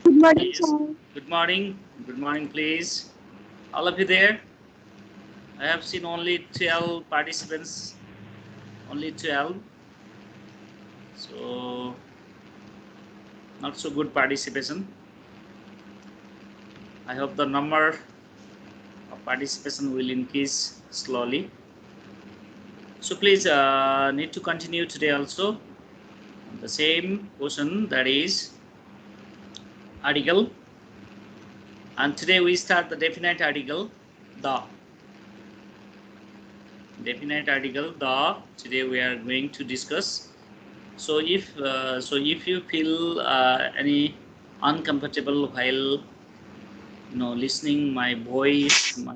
Good morning, Please. sir. Good morning. Good morning, please. All of you there? I have seen only 12 participants. Only 12. So, not so good participation. I hope the number of participation will increase slowly. So, please need to continue today also. The same question, that is article. And today we start the definite article, the. Definite article, the. Today we are going to discuss. So if you feel any uncomfortable while listening my voice, my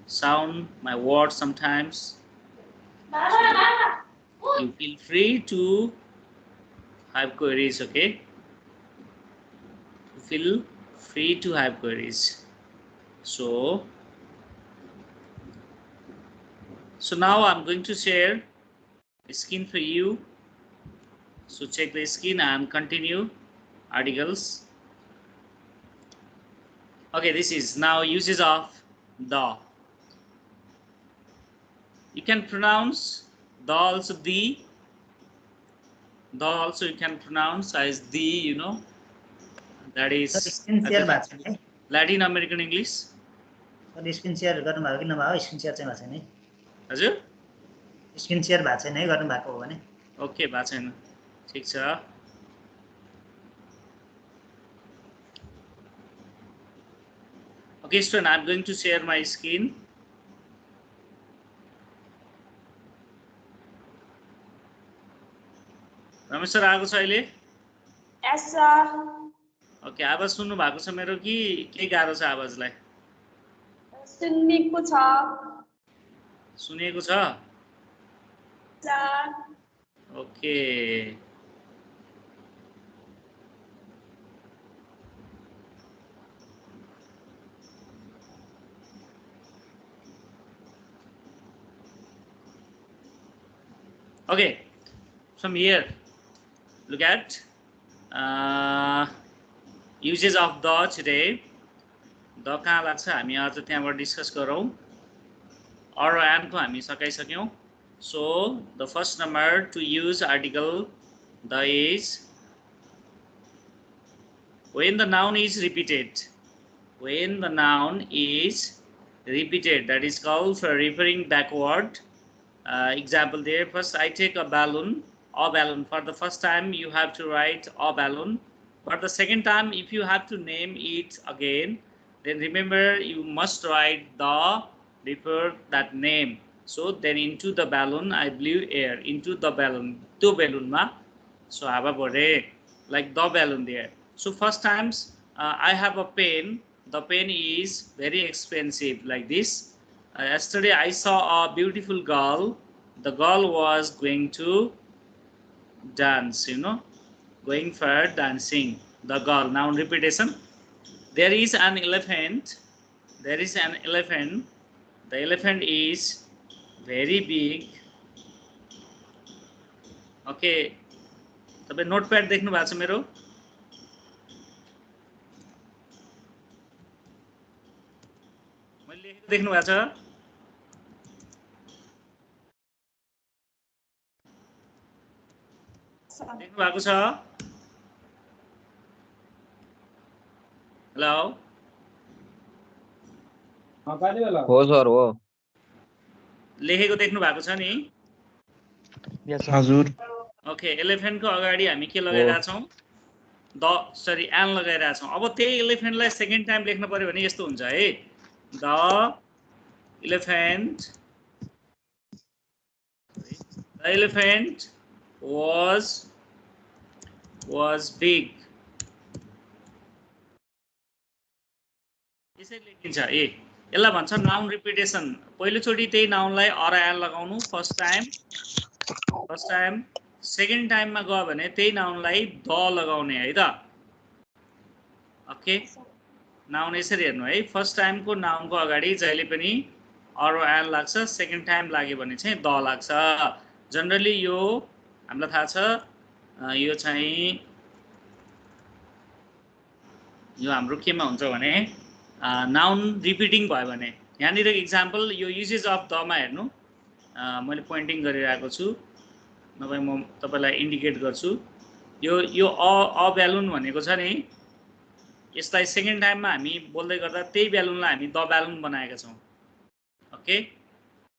sound, my words sometimes, so you feel free to have queries. Okay, feel free to have queries. So now I'm going to share a screen for you. So check the screen and continue articles. Okay, this is now uses of the. You can pronounce the also the. The also you can pronounce as the, that is screen share भएको छैन है Latin American English. Sir screen share गर्नुभएको कि नभएको screen share चाहिँ भएको छैन है हजुर स्क्रिन सेयर भएको छैन है गर्नुभएको हो भने ओके भएको छैन ठिक छ Okay, student, I'm going to share my screen. Ramesh sir आएको छ अहिले? Yes, sir. ओके, आवाज सुन्नु भएको छ मेरो कि के गाह्रो छ आवाजलाई? सुनिएको छ। सुनिएको छ? Sir. Okay. Okay, from here, look at uses of the today. The कहाँ लाग्छ हामी आज त्यहाँबाट डिस्कस गरौँ or and को हामी सकाइसक्यौँ. So the first number to use article the is when the noun is repeated. When the noun is repeated, that is called for referring backward. Example there, first I take a balloon. For the first time you have to write a balloon. For the second time, if you have to name it again, then remember you must write the before that name. So then into the balloon I blew air. Into the balloon. To balloon ma. So have a bore like the balloon there. So first times I have a pen. The pen is very expensive like this. Yesterday I saw a beautiful girl. The girl was going to dance, going for dancing. The girl, noun repetition. There is an elephant. There is an elephant. The elephant is very big. Okay. तपाईं notepad देख्नु भएको छ मेरो? मैले लेखेको देख्नु भएको छ? देख्नु भएको छ? हेलो हो सर हो लेखेको देख्नु भएको छ नि? यस हजुर ओके, एलिफेन्टको अगाडि हामी के लगाइरहेका छौं? एन लगाइरहेका छौं. अब त्यही एलिफेन्टलाई सेकेन्ड टाइम लेख्न पर्यो भने यस्तो हुन्छ है. The elephant was big. यसरी लेखिन्छ. यसलाई भन्छ नाउन रिपिटेसन. पहिलोचोटि त्यही नाउनलाई अर एन लगाउनु फर्स्ट टाइम. सेकेन्ड टाइममा गयो भने त्यही नाउनलाई द लगाउने है त. ओके, नाउन यसरी हेर्नु है. फर्स्ट टाइमको नाउनको अगाडि जहिले पनि अर एन लाग्छ. सेकेन्ड टाइम लाग्यो भने चाहिँ द लाग्छ. जनरली यो हामीलाई थाहा छ यो चाहिँ यो हाम्रो केमा हुन्छ भने नाउन रिपिटिङ भयो भने यहाँनिर इक्जाम्पल यो युजेज अफ दमा हेर्नु मैले पोइन्टिङ गरिरहेको छु नभए म तपाईलाई इन्डिकेट गर्छु यो यो अ ब्यालुन भनेको छ नि यसलाई सेकेन्ड टाइममा हामी बोल्दै गर्दा त्यही ब्यालुनलाई हामी द ब्यालुन बनाएका छौँ ओके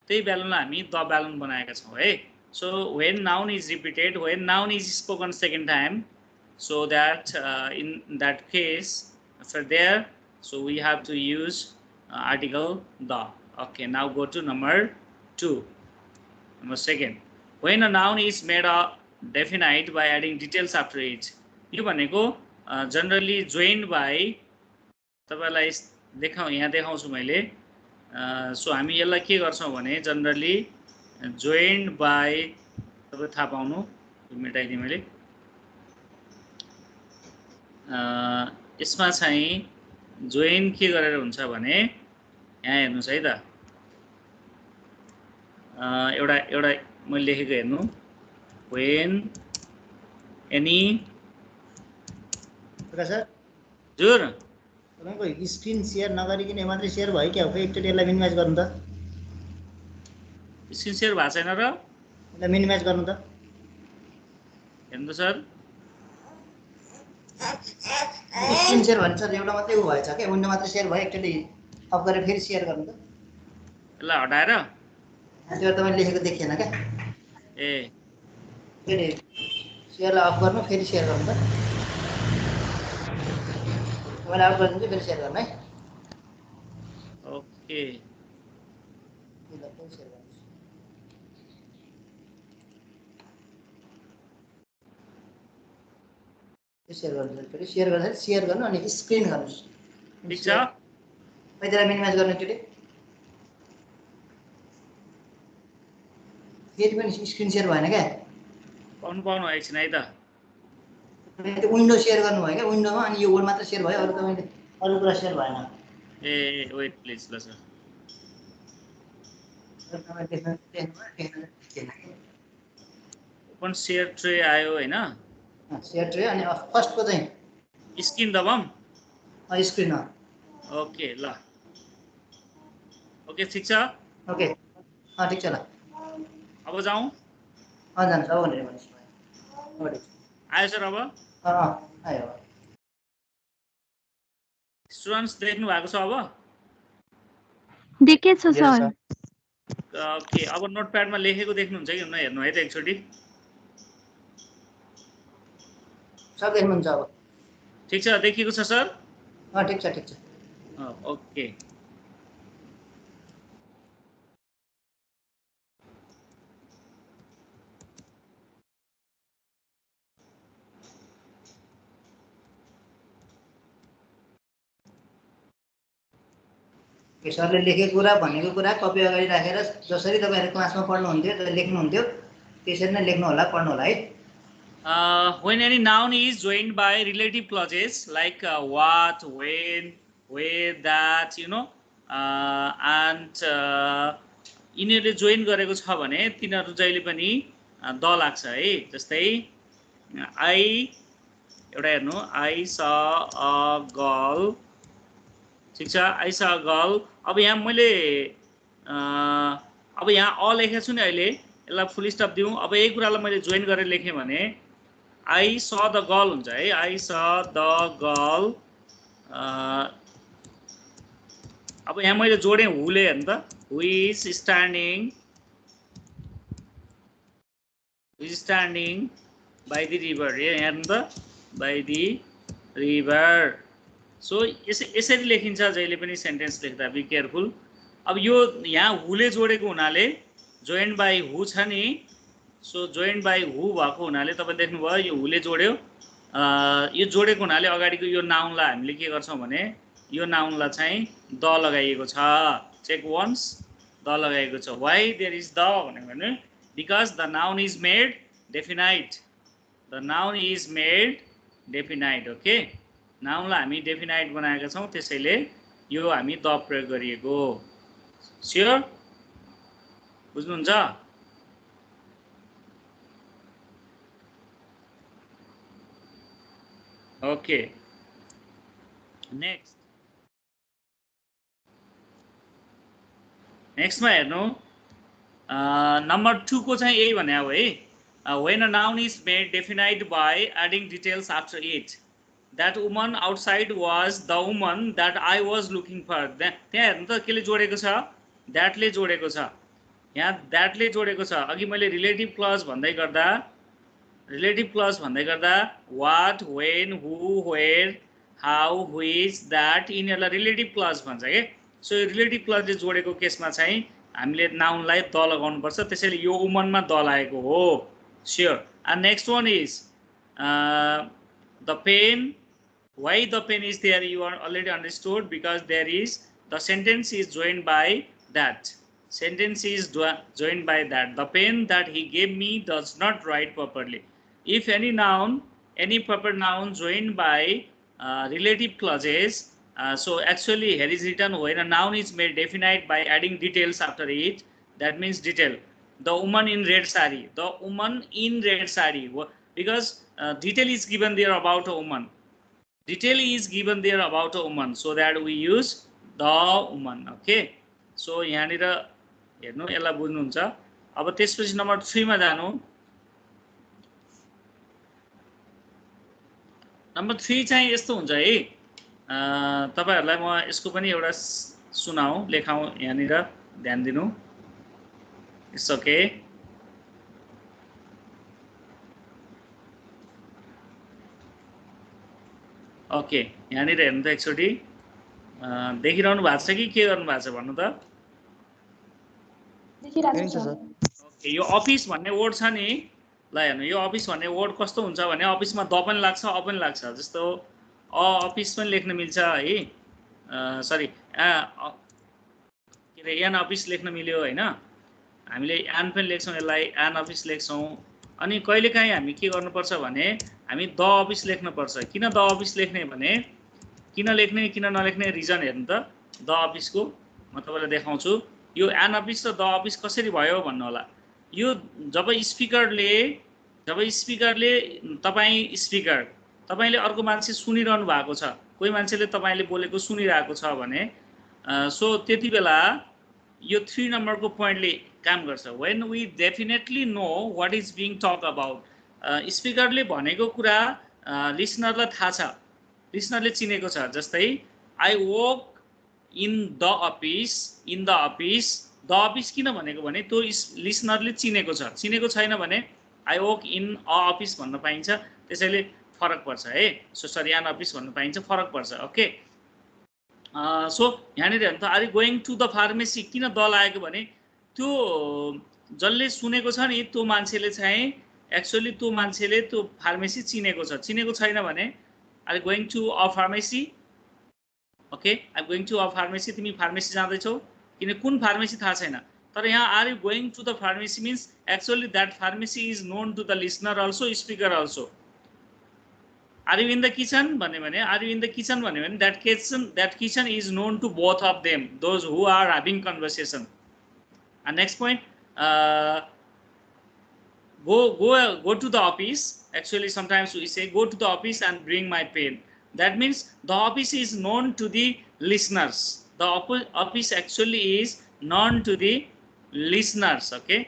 त्यही ब्यालुनलाई हामी द ब्यालुन बनाएका छौँ है so when noun is repeated when noun is spoken second time so that in that case after there so we have to use article the. Okay, now go to number 2. Number second, when a noun is made a definite by adding details after it. यो भनेको generally joined by तपाईलाई यहाँ देखाउँछु मैले so हामी यसलाई के गर्छौं भने जनरली joined by तपाई थाहा पाउनु मेटाइदिए मैले यसमा चाहिँ जोइन के गरेर हुन्छ भने यहाँ हेर्नुस् है त एउटा मैले लेखेको हेर्नु when any प्रकाश सर जुर तपाईको स्क्रिन शेयर नगरिकिन मात्रै शेयर भयो के हो एकचोटी यसलाई मिनिमाइज गर्नु त स्क्रिन शेयर भएको छैन र यसलाई मिनिमाइज गर्नु त हेर्नु सर स्क्रिन शेयर भन्छ एउटा मात्रै उ भएछ के विन्डो मात्रै शेयर भयो एकचोटी अफ गरेर फेरि शेयर गर्नु त यसलाई हटाएर त्यो तपाईले लेखेको देखिएन के ए फेरि शेयरलाई अफ गर्नु फेरि शेयर गर्नु त मैले अफ गरिदिन्छु फेरि शेयर गर्नु है ओके शेयर गर्नु फेरि शेयर गर्दा शेयर गर्नु अनि स्क्रिन गर्नुस् ठीक छ त्यसलाई मिनिमाइज गर्नु एकचोटी फेरि पनि स्क्रिन शेयर भएन क्या पाउनु एकछिन है त त्यो विन्डो शेयर गर्नु भयो क्या विन्डोमा अनि यो वर्ड मात्र शेयर भयो अरु तपाईले अरु कुरा शेयर भएन ए वेट प्लिज ल सर ओपन शेयर ट्रे आयो हैन शेयर ट्रे अनि फर्स्ट को चाहिँ स्क्रिन दबाम स्क्रिन ओके ल ओके ठीक छ ओके ठीक छ ल अब जाउँ जान्छ अब भनेर भन्नुस् आयो सर अब आयो स्टुडेन्ट्स देख्नु भएको छ अब देखेछ सर ओके अब नोटप्याडमा लेखेको देख्नुहुन्छ कि हुन्न हेर्नु है त एकचोटी सब देख्नुहुन्छ अब ठीक छ देखिएको छ सर ठीक छ ओके सरले लेखेको कुरा भनेको कुरा कपी अगाडि राखेर जसरी तपाईहरु क्लासमा पढ्नुहुन्थ्यो लेख्नुहुन्थ्यो त्यसरी नै लेख्नु होला पढ्नु होला है when any noun is joined by relative clauses like what, when, where, that, you know, and यिनीहरुले जोइन गरेको छ भने तिनीहरु जहिले पनि द लाग्छ है जस्तै I एउटा हेर्नु I saw a girl ठीक छ I saw a girl अब यहाँ मैले अब यहाँ अ लेखेको छु नि अहिले यसलाई फुल स्टप दिउँ अब यही कुरालाई मैले जोइन गरेर लेखेँ भने I saw the girl हुन्छ है I saw the girl अब यहाँ मैले जोडे हुले हेर्नु त who is standing by the river हेर्नु त by the river सो यसरी लेखिन्छ जहिले पनि सेन्टेन्स लेख्दा बी केयरफुल अब यो यहाँ हुले जोडेको हुनाले जोइन्ड बाइ हु छ नि सो जोइन्ड बाइ हु भएको हुनाले तपाईं देख्नुभयो यो हुले जोड्यो यो जोडेको हुनाले अगाडिको यो नाउनलाई हामीले के गर्छौं भने यो नाउनलाई चाहिँ द लगाइएको छ चेक वन्स द लगाइएको छ व्हाई देयर इज द भने because the noun is made definite the noun is made definite okay नाउनलाई हामी डेफिनाइट बनाएका छौं त्यसैले यो हामी द प्रयोग गरिएको स्योर बुझ्नुहुन्छ ओके नेक्स्ट नेक्स्टमा हेर्नु नम्बर 2 को चाहिँ यही भने हो है when a noun is made definite by adding details after it that woman outside was the woman that I was looking for त्यहाँ हेर्नु त केले जोडेको छ that ले जोडेको छ यहाँ that ले जोडेको छ अघि मैले रिलेटिभ क्लज भन्दै गर्दा what when who where how which that यिनीहरुलाई रिलेटिभ क्लज भन्छ के सो रिलेटिभ क्लजले जोडेको केसमा चाहिँ हामीले नाउनलाई द लगाउनु पर्छ त्यसैले यो वुमनमा द लागेको हो sure and next one is the pen why the pen is there you are already understood because there is the sentence is joined by that the pen that he gave me does not write properly if any noun any proper noun joined by relative clauses so actually here is written when a noun is made definite by adding details after it that means detail the woman in red sari because detail is given there about a woman detail is given there about a woman so that we use the woman okay so यहाँनिर हेर्नु यसलाई बुझ्नुहुन्छ अब त्यसपछि number 3 मा जानु number 3 चाहिँ यस्तो हुन्छ है तपाईहरुलाई म यसको पनि एउटा सुनाऊ लेखाऊ यहाँनिर ध्यान दिनु इट्स ओके ओके यहाँनिर हेर्नु त एकचोटि देखिरहनु भएको छ कि के गर्नु भएको छ भन्नु त ओके यो अफिस भन्ने वर्ड छ नि ल हेर्नु यो अफिस भन्ने वर्ड कस्तो हुन्छ भने अफिसमा द पनि लाग्छ अ पनि लाग्छ जस्तो अफिस पनि लेख्न मिल्छ है सरी के रे एन अफिस लेख्न मिल्यो हैन हामीले एन पनि लेख्छौं यसलाई एन अफिस लेख्छौं अनि कहिलेकाहीँ हामी के गर्नुपर्छ भने हामी द अफिस लेख्न पर्छ किन द अफिस लेख्ने भने किन लेख्ने किन नलेख्ने रिजन हेर्नु त द अफिसको म तपाईलाई देखाउँछु यो एन अफिस र द अफिस कसरी भयो भन्नु होला यो जब स्पिकरले तपाईले अर्को मान्छे सुनिरहनु भएको छ कोही मान्छेले तपाईले बोलेको सुनिरहेको छ भने सो त्यतिबेला यो 3 नम्बरको पोइन्टले काम गर्छ when we definitely know what is being talked about स्पिकरले भनेको कुरा लिसनरलाई थाहा छ लिसनरले चिनेको छ जस्तै I work in the office the office किन भनेको भने त्यो लिसनरले चिनेको छैन भने I work in a office भन्न पाइन्छ त्यसैले फरक पर्छ है सो सरी एन अफिस भन्न पाइन्छ फरक पर्छ ओके सो यहाँनिर हेर्नु त are you going to the pharmacy किन द लागेको भने त्यो जसले सुनेको छ नि त्यो मान्छेले चाहिँ एक्चुअली त्यो मान्छेले त्यो फार्मेसी चिनेको छैन भने are you going to a pharmacy okay I am going to a pharmacy तिमी फार्मेसी जाँदैछौ किन कुन फार्मेसी थाहा छैन तर यहाँ are you going to the pharmacy means actually that pharmacy is known to the listener also speaker also are you in the kitchen भन्यो भने are you in the kitchen भन्यो भने that kitchen is known to both of them those who are having conversation and next point go to the office actually sometimes we say go to the office and bring my pen that means the office is known to the listeners the office actually is known to the listeners okay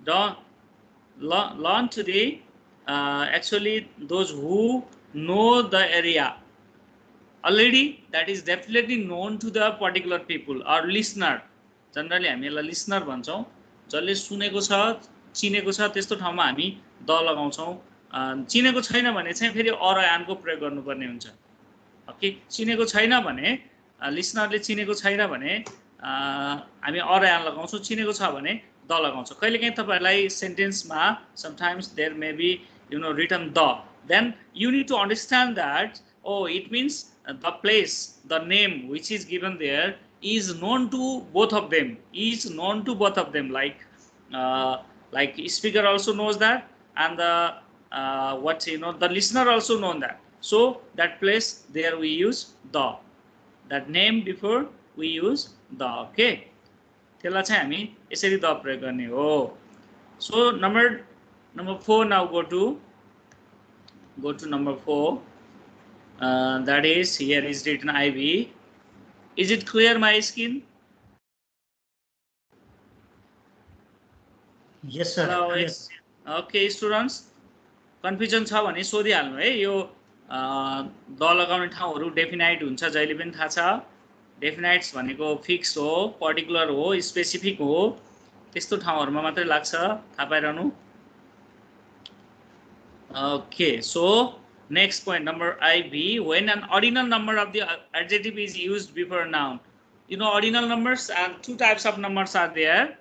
learn to the actually those who know the area already that is definitely known to the particular people or listener generally हामी यसलाई listener भन्छौं जसले सुनेको छ चिनेको छ त्यस्तो ठाउँमा हामी द लगाउँछौं चिनेको छैन भने चाहिँ फेरि अर एनको प्रयोग गर्नुपर्ने हुन्छ ओके चिनेको छैन भने लिसनरले चिनेको छैन भने हामी अर एन लगाउँछौं चिनेको छ भने द लगाउँछौं कहिलेकाहीँ तपाईहरुलाई सेन्टेन्समा sometimes there may be you know written the then you need to understand that oh it means the place the name which is given there is known to both of them like speaker also knows that and the the listener also knows that so that place there we use the that name before we use the okay त्यसलाई चाहिँ हामी यसरी the प्रयोग गर्ने हो so number 4 now go to number 4 That is, here is written IV. Is it clear, my skin? Yes, sir. Hello, Yes. Okay, students. Confusion छ भने सोधिहाल्नु है। यो द लगाउने ठाउँहरू डेफिनाइट हुन्छ, जहिले पनि थाहा छ। डेफिनाइट्स भनेको फिक्स हो, पर्टिकुलर हो, स्पेसिफिक हो, त्यस्तो ठाउँहरूमा मात्रै लाग्छ, थाहा पाइरहनु। Okay, so next point, number IV, when an ordinal number of the adjective is used before a noun. You know, ordinal numbers, and two types of numbers are there.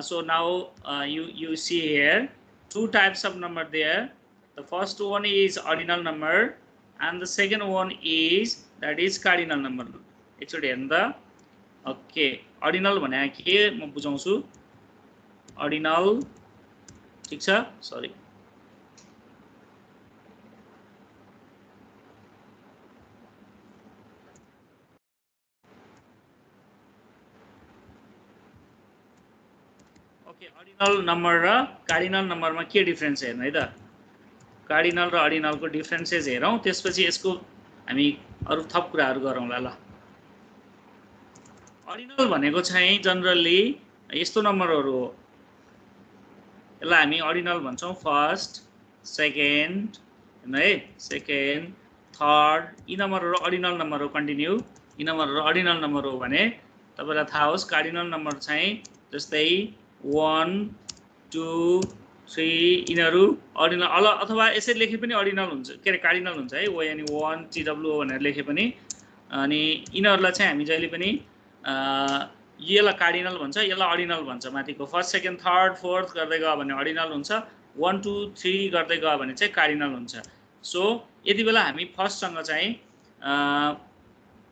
So now you see here two types of number there. The first one is ordinal number, and the second one is that is cardinal number. Actually, and the okay, ordinal भने के म बुझाउँछु। Ordinal, ठीक छ? Sorry. Ordinal number र cardinal नंबरमा के difference हेर्नु है त। कार्डिनल र अर्डिनलको डिफरेन्सेस हेरौँ, त्यसपछि यसको हामी अरु थप कुराहरू गरौँला। ल, अर्डिनल भनेको चाहिँ जनरली यस्तो नम्बरहरू हो, यसलाई हामी अर्डिनल भन्छौँ। फर्स्ट, सेकेन्ड, है, सेकेन्ड, थर्ड, यी नम्बरहरू अर्डिनल नम्बर हो। कन्टिन्यू, यी नम्बरहरू अर्डिनल नम्बर हो भने तपाईलाई थाहा होस् कार्डिनल नम्बर चाहिँ जस्तै 1, 2, 3 यिनीहरू अर्डिनल अथवा यसरी लेखे पनि अर्डिनल हुन्छ, के अरे कार्डिनल हुन्छ है। ओ यानी 1 TW भनेर लेखे पनि, अनि यिनीहरूलाई चाहिँ हामी जहिले पनि यसलाई कार्डिनल भन्छ, यसलाई अर्डिनल भन्छ। माथिको फर्स्ट, सेकेन्ड, थर्ड, फोर्थ गर्दै गयो भने अर्डिनल हुन्छ, 1, 2, 3 गर्दै गयो भने चाहिँ कार्डिनल हुन्छ। सो यति बेला हामी फर्स्टसँग चाहिँ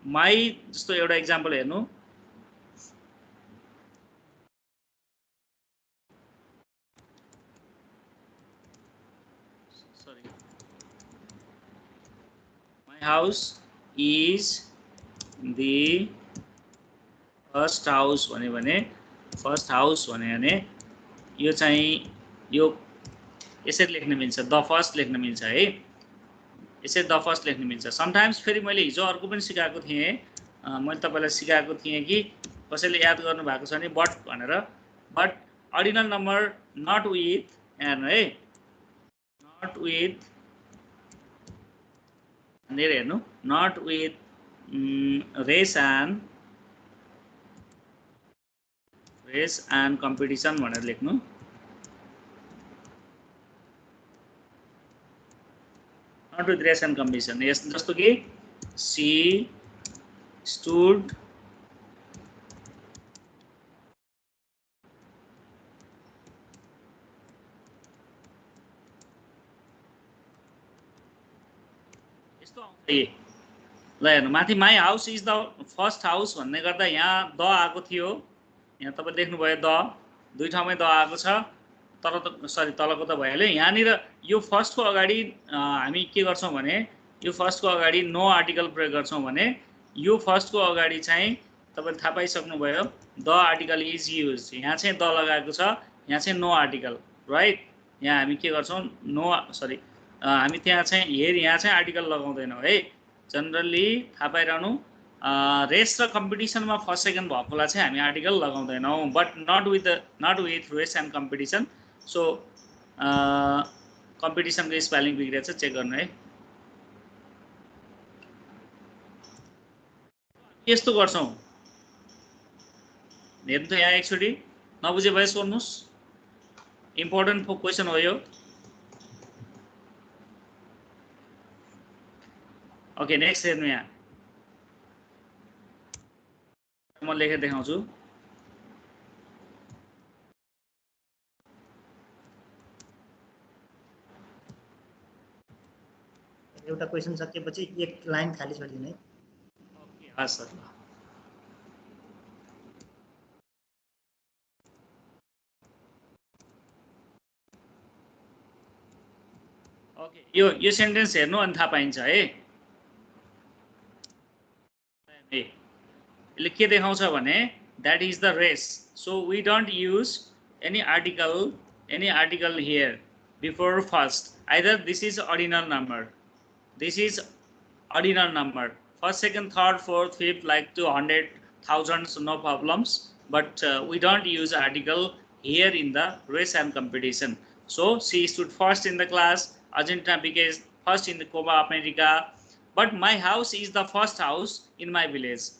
माई जस्तो एउटा इक्जाम्पल हेर्नु। house is the first house भन्यो भने फर्स्ट हाउस भन्यो भने यो चाहिँ यो यसरी लेख्न मिल्छ, द फर्स्ट लेख्न मिल्छ है, यसरी द फर्स्ट लेख्न मिल्छ। समटाइम्स फेरि मैले हिजो अर्को पनि सिकाएको थिएँ, मैले तपाईलाई सिकाएको थिएँ कि कसैले याद गर्नु भएको छ नि बट भनेर। But ordinal number not with, हेर्नु है, नट विथ भनेर हेर्नु, not with race and competition भनेर लेख्नु। Not with race and competition, यस जस्तो कि सी स्टुड ल हेर्नु माथि my house is the first house भन्ने गर्दा यहाँ द आएको थियो, यहाँ तपाईँ देख्नुभयो द दुई ठाउँमै द आएको छ, तर सरी तलको त भइहाल्यो। यहाँनिर यो फर्स्टको अगाडि हामी के गर्छौँ भने यो फर्स्टको अगाडि नो आर्टिकल प्रयोग गर्छौँ भने यो फर्स्टको अगाडि चाहिँ तपाईँले थाहा पाइसक्नुभयो द आर्टिकल इज युज। यहाँ चाहिँ द लगाएको छ, यहाँ चाहिँ नो आर्टिकल, राइट। यहाँ हामी के गर्छौँ नो सरी हामी त्यहाँ चाहिँ यहाँ चाहिँ आर्टिकल लगाउँदैनौँ है। जनरली थाहा पाइरहनु रेस र कम्पिटिसनमा फर्स्ट सेकेन्ड भएकोलाई चाहिँ हामी आर्टिकल लगाउँदैनौँ, but not with race and competition. So कम्पिटिसनको स्पेलिङ बिग्रेछ, चेक गर्नु है। यस्तो गर्छौँ, हेर्नु त यहाँ एकचोटि नबुझे भए सोध्नुहोस्, इम्पोर्टेन्ट क्वेसन हो यो। ओके, नेक्स्ट हेर्नु, यहाँ म लेखेर देखाउँछु। एउटा क्वेसन सकेपछि एक लाइन खाली छोडिदिनु है। ओके, हस् सर। ओके, यो सेन्टेन्स हेर्नु अनि थाहा पाइन्छ है। यसले के देखाउँछ भने that is the race. So we don't use any article here before first. Either this is ordinal number, this is ordinal number. First, second, third, fourth, fifth, like 200, thousands, no problems. But we don't use article here in the race and competition. So she stood first in the class. Argentina became first in the Copa America. But my house is the first house in my village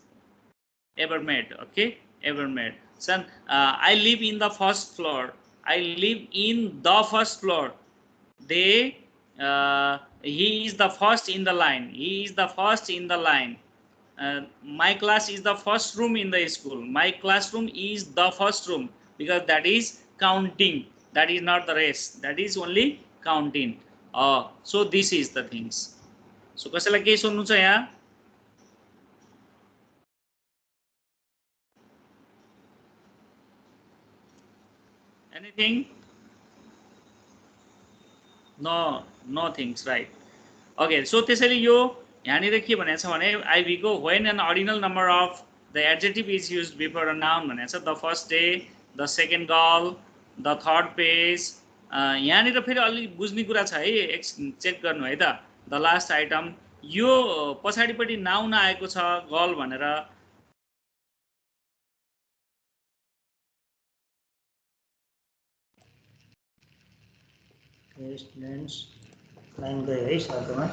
ever made. Okay, ever made. Son, I live in the first floor. I live in the first floor. He is the first in the line. He is the first in the line. My class is the first room in the school. My classroom is the first room, because that is counting. That is not the rest. That is only counting. So this is the things. So कसैलाई केही सोध्नु छ यहाँ? Anything? No, no things, right? Okay, so त्यसैले यो यहाँनिर के भनेको छ भने आइभीको when an ordinal number of the adjective is used before a noun भनेको छ, the first day, the second girl, the third page. यहाँनिर फेरि अलि बुझ्ने कुरा छ है, चेक गर्नु है त. the last item, यो पछाडिपट्टि नाउन आएको छ गर्ल भनेर. स्टुडेन्ट्स लाइन गयो है सर्टमा.